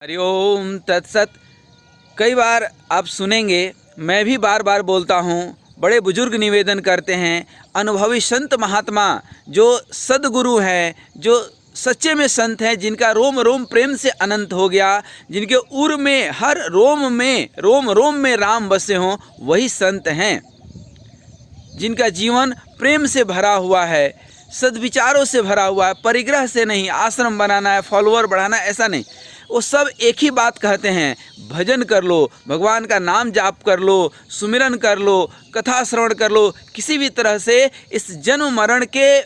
हरिओम तत्सत। कई बार आप सुनेंगे, मैं भी बार बार बोलता हूँ, बड़े बुजुर्ग निवेदन करते हैं, अनुभवी संत महात्मा जो सदगुरु हैं, जो सच्चे में संत हैं, जिनका रोम रोम प्रेम से अनंत हो गया, जिनके उर में हर रोम रोम में राम बसे हों, वही संत हैं। जिनका जीवन प्रेम से भरा हुआ है, सद्विचारों से भरा हुआ है, परिग्रह से नहीं, आश्रम बनाना है, फॉलोअर बढ़ाना है, ऐसा नहीं। वो सब एक ही बात कहते हैं, भजन कर लो, भगवान का नाम जाप कर लो, सुमिरन कर लो, कथा श्रवण कर लो, किसी भी तरह से इस जन्म मरण के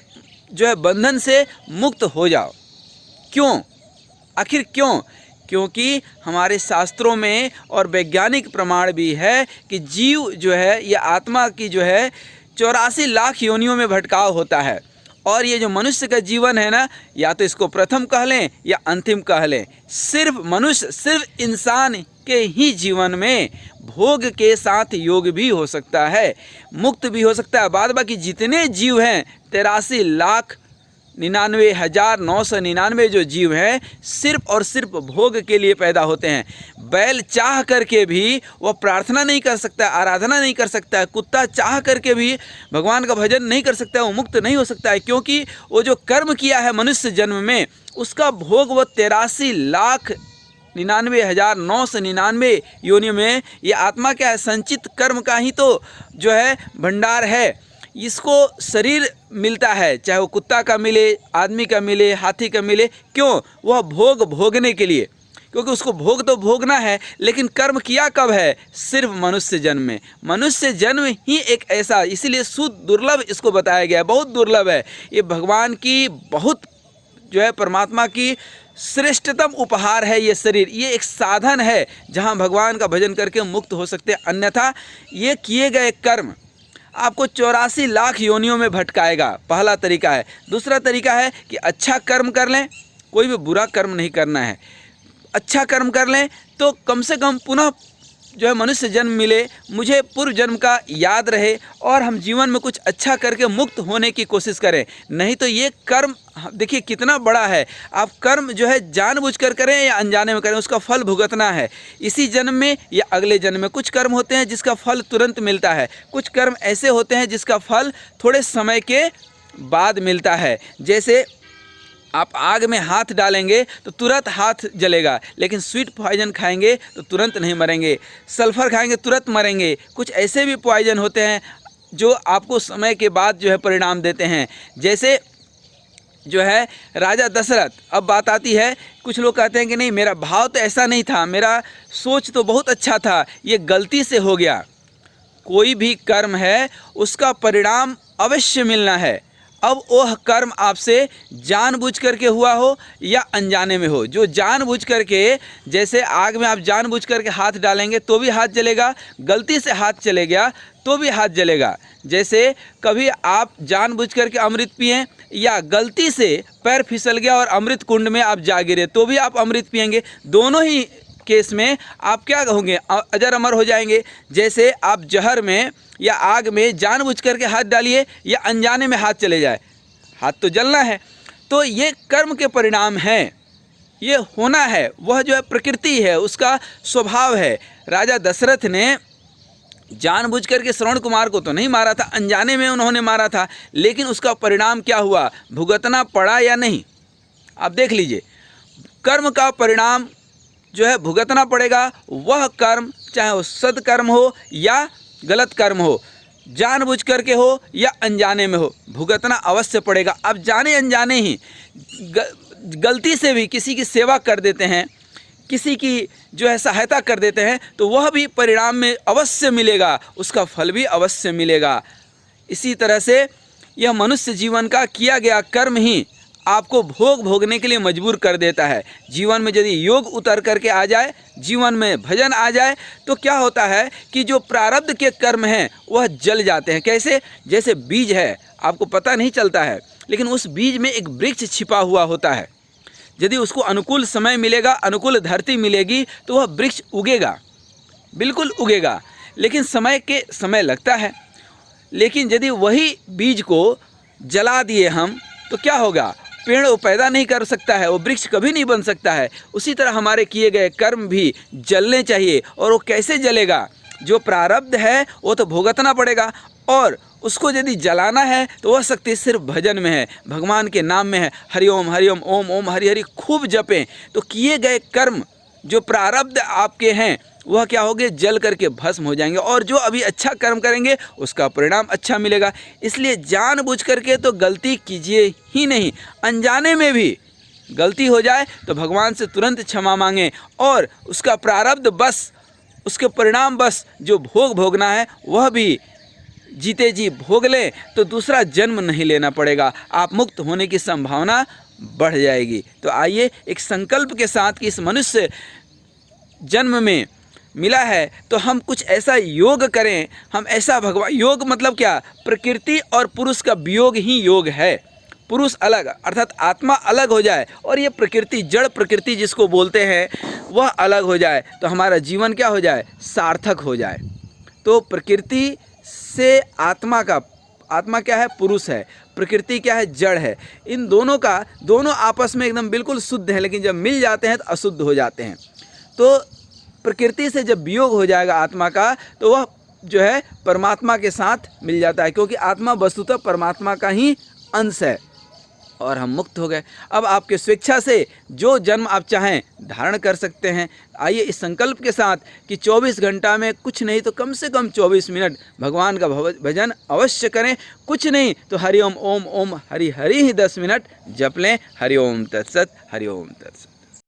बंधन से मुक्त हो जाओ। क्यों? आखिर क्यों? क्योंकि हमारे शास्त्रों में और वैज्ञानिक प्रमाण भी है कि जीव ये आत्मा की 84 लाख योनियों में भटकाव होता है। और ये जो मनुष्य का जीवन है ना, या तो इसको प्रथम कह लें या अंतिम कह लें। सिर्फ इंसान के ही जीवन में भोग के साथ योग भी हो सकता है, मुक्त भी हो सकता है। बाद बाकी जितने जीव हैं, 83,99,999 जो जीव हैं, सिर्फ और सिर्फ भोग के लिए पैदा होते हैं। बैल चाह करके भी वह प्रार्थना नहीं कर सकता है, आराधना नहीं कर सकता है। कुत्ता चाह करके भी भगवान का भजन नहीं कर सकता है, वो मुक्त नहीं हो सकता है। क्योंकि वो जो कर्म किया है मनुष्य जन्म में, उसका भोग वह 83,99,999 योनियों में, ये आत्मा क्या है? संचित कर्म का ही तो भंडार है। इसको शरीर मिलता है, चाहे वो कुत्ता का मिले, आदमी का मिले, हाथी का मिले। क्यों? वह भोगने के लिए, क्योंकि उसको भोग तो भोगना है। लेकिन कर्म किया कब है? सिर्फ मनुष्य जन्म में। मनुष्य जन्म ही एक ऐसा, इसीलिए दुर्लभ इसको बताया गया है, बहुत दुर्लभ है। ये भगवान की बहुत परमात्मा की श्रेष्ठतम उपहार है। ये शरीर, ये एक साधन है जहाँ भगवान का भजन करके मुक्त हो सकते हैं। अन्यथा ये किए गए कर्म आपको 84 लाख योनियों में भटकाएगा। पहला तरीका है। दूसरा तरीका है कि अच्छा कर्म कर लें, कोई भी बुरा कर्म नहीं करना है। अच्छा कर्म कर लें तो कम से कम पुनः मनुष्य जन्म मिले, मुझे पूर्व जन्म का याद रहे, और हम जीवन में कुछ अच्छा करके मुक्त होने की कोशिश करें। नहीं तो ये कर्म देखिए कितना बड़ा है। आप कर्म जानबूझकर करें या अनजाने में करें, उसका फल भुगतना है इसी जन्म में या अगले जन्म में। कुछ कर्म होते हैं जिसका फल तुरंत मिलता है, कुछ कर्म ऐसे होते हैं जिसका फल थोड़े समय के बाद मिलता है। जैसे आप आग में हाथ डालेंगे तो तुरंत हाथ जलेगा, लेकिन स्वीट पॉइजन खाएंगे तो तुरंत नहीं मरेंगे। सल्फ़र खाएंगे तुरंत मरेंगे। कुछ ऐसे भी पॉइजन होते हैं जो आपको समय के बाद परिणाम देते हैं। जैसे राजा दशरथ। अब बात आती है, कुछ लोग कहते हैं कि नहीं, मेरा भाव तो ऐसा नहीं था, मेरा सोच तो बहुत अच्छा था, ये गलती से हो गया। कोई भी कर्म है उसका परिणाम अवश्य मिलना है। अब वह कर्म आपसे जानबूझ करके हुआ हो या अनजाने में हो। जो जानबूझ करके, जैसे आग में आप जानबूझ करके हाथ डालेंगे तो भी हाथ जलेगा, गलती से हाथ चले गया तो भी हाथ जलेगा। जैसे कभी आप जानबूझ करके अमृत पिएं या गलती से पैर फिसल गया और अमृत कुंड में आप जा गिरे तो भी आप अमृत पिएंगे। दोनों ही केस में आप क्या होंगे? अजर अमर हो जाएंगे। जैसे आप जहर में या आग में जानबूझ करके हाथ डालिए या अनजाने में हाथ चले जाए, हाथ तो जलना है। तो ये कर्म के परिणाम हैं, ये होना है। वह प्रकृति है, उसका स्वभाव है। राजा दशरथ ने जानबूझ करके श्रवण कुमार को तो नहीं मारा था, अनजाने में उन्होंने मारा था, लेकिन उसका परिणाम क्या हुआ? भुगतना पड़ा या नहीं? आप देख लीजिए, कर्म का परिणाम भुगतना पड़ेगा। वह कर्म चाहे वो सत्कर्म हो या गलत कर्म हो, जानबूझ करके हो या अनजाने में हो, भुगतना अवश्य पड़ेगा। अब जाने अनजाने ही गलती से भी किसी की सेवा कर देते हैं, किसी की सहायता कर देते हैं, तो वह भी परिणाम में अवश्य मिलेगा, उसका फल भी अवश्य मिलेगा। इसी तरह से यह मनुष्य जीवन का किया गया कर्म ही आपको भोगने के लिए मजबूर कर देता है। जीवन में यदि योग उतर करके आ जाए, जीवन में भजन आ जाए, तो क्या होता है कि जो प्रारब्ध के कर्म हैं वह जल जाते हैं। कैसे? जैसे बीज है, आपको पता नहीं चलता है, लेकिन उस बीज में एक वृक्ष छिपा हुआ होता है। यदि उसको अनुकूल समय मिलेगा, अनुकूल धरती मिलेगी, तो वह वृक्ष उगेगा, बिल्कुल उगेगा। लेकिन समय लगता है। लेकिन यदि वही बीज को जला दिए हम तो क्या होगा? पेड़ वो पैदा नहीं कर सकता है, वो वृक्ष कभी नहीं बन सकता है। उसी तरह हमारे किए गए कर्म भी जलने चाहिए। और वो कैसे जलेगा? जो प्रारब्ध है वो तो भुगतना पड़ेगा, और उसको यदि जलाना है तो वह शक्ति सिर्फ भजन में है, भगवान के नाम में है। हरिओम हरिओम, ओम ओम, हरि हरि खूब जपें, तो किए गए कर्म जो प्रारब्ध आपके हैं वह क्या होंगे? जल करके भस्म हो जाएंगे। और जो अभी अच्छा कर्म करेंगे उसका परिणाम अच्छा मिलेगा। इसलिए जानबूझ करके तो गलती कीजिए ही नहीं। अनजाने में भी गलती हो जाए तो भगवान से तुरंत क्षमा मांगें, और उसका प्रारब्ध बस, उसके परिणाम बस जो भोग भोगना है वह भी जीते जी भोग लें, तो दूसरा जन्म नहीं लेना पड़ेगा। आप मुक्त होने की संभावना बढ़ जाएगी। तो आइए एक संकल्प के साथ कि इस मनुष्य जन्म में मिला है तो हम कुछ ऐसा योग करें, हम ऐसा भगवान, योग मतलब क्या? प्रकृति और पुरुष का वियोग ही योग है। पुरुष अलग अर्थात आत्मा अलग हो जाए, और ये प्रकृति, जड़ प्रकृति जिसको बोलते हैं, वह अलग हो जाए, तो हमारा जीवन क्या हो जाए? सार्थक हो जाए। तो प्रकृति से आत्मा का, आत्मा क्या है? पुरुष है। प्रकृति क्या है? जड़ है। इन दोनों का, दोनों आपस में एकदम बिल्कुल शुद्ध है, लेकिन जब मिल जाते हैं तो अशुद्ध हो जाते हैं। तो प्रकृति से जब वियोग हो जाएगा आत्मा का, तो वह जो है परमात्मा के साथ मिल जाता है, क्योंकि आत्मा वस्तुतः परमात्मा का ही अंश है, और हम मुक्त हो गए। अब आपके स्वेच्छा से जो जन्म आप चाहें धारण कर सकते हैं। आइए इस संकल्प के साथ कि 24 घंटा में कुछ नहीं तो कम से कम 24 मिनट भगवान का भजन अवश्य करें। कुछ नहीं तो हरि ओम, ओम ओम, हरि हरि ही 10 मिनट जप लें। हरि ओम तत्सत, हरि ओम तत्सत।